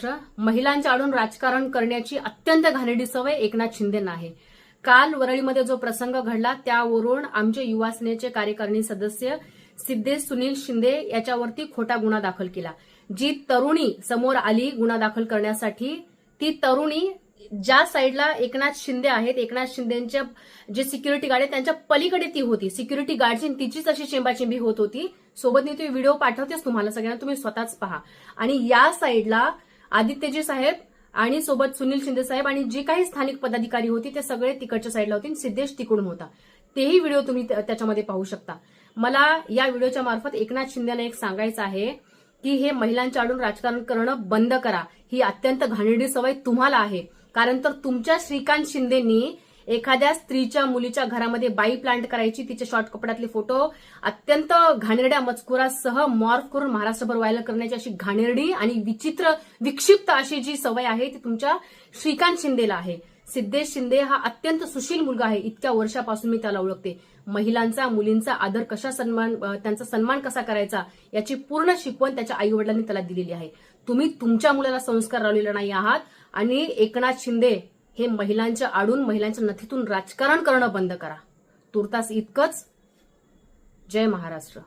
महाराष्ट्र. महिलांच्या आडून राजकारण करण्याची अत्यंत घाणेरडी सवय एकनाथ शिंदेंना आहे. काल वरळीमध्ये जो प्रसंग घडला त्यावरून आमचे युवा सेनेचे कार्यकारिणी सदस्य सिद्धेश सुनील शिंदे याच्यावरती खोटा गुन्हा दाखल केला. जी तरुणी समोर आली गुन्हा दाखल करण्यासाठी, ती तरुणी ज्या साईडला एकनाथ शिंदे आहेत, एकनाथ शिंदेच्या जे सिक्युरिटी गार्ड आहेत त्यांच्या पलीकडे ती होती. सिक्युरिटी गार्डची तिचीच अशी चेंबाचेंबी होत होती. सोबत मी तो व्हिडिओ पाठवतेच तुम्हाला सगळ्यांना, तुम्ही स्वतःच पहा. आणि या साईडला आदित्यजी साहेब आणि सोबत सुनील शिंदे साहेब आणि जी काही स्थानिक पदाधिकारी होती ते सगळे तिकडच्या साईडला होते, सिद्धेश तिकडून होता. तेही व्हिडिओ तुम्ही त्याच्यामध्ये पाहू शकता. मला या व्हिडिओच्या मार्फत एकनाथ शिंदेला एक सांगायचं आहे की हे महिलांच्या आडून राजकारण करणं बंद करा. ही अत्यंत घाणेरडी सवय तुम्हाला आहे. कारण तर तुमच्या श्रीकांत शिंदेंनी एखाद्या स्त्रीच्या मुलीच्या घरामध्ये बाई प्लांट करायची, तिचे शॉर्ट कपड्यातले फोटो अत्यंत घाणेरड्या मजकुरासह मॉर्फ करून महाराष्ट्रभर व्हायरल करण्याची अशी घाणेरडी आणि विचित्र विक्षिप्त अशी जी सवय आहे ती तुमच्या श्रीकांत शिंदेला आहे. सिद्धेश शिंदे हा अत्यंत सुशील मुलगा आहे. इतक्या वर्षापासून मी त्याला ओळखते. महिलांचा, मुलींचा आदर कशा सन्मान, त्यांचा सन्मान कसा करायचा याची पूर्ण शिकवण त्याच्या आई वडिलांनी त्याला दिलेली आहे. तुम्ही तुमच्या मुलाला संस्कार लावलेले नाही आहात. आणि एकनाथ शिंदे हे महिलांच्या आडून, महिलांच्या नथीतून राजकारण करणं बंद करा. तुर्तास इतकंच. जय महाराष्ट्र.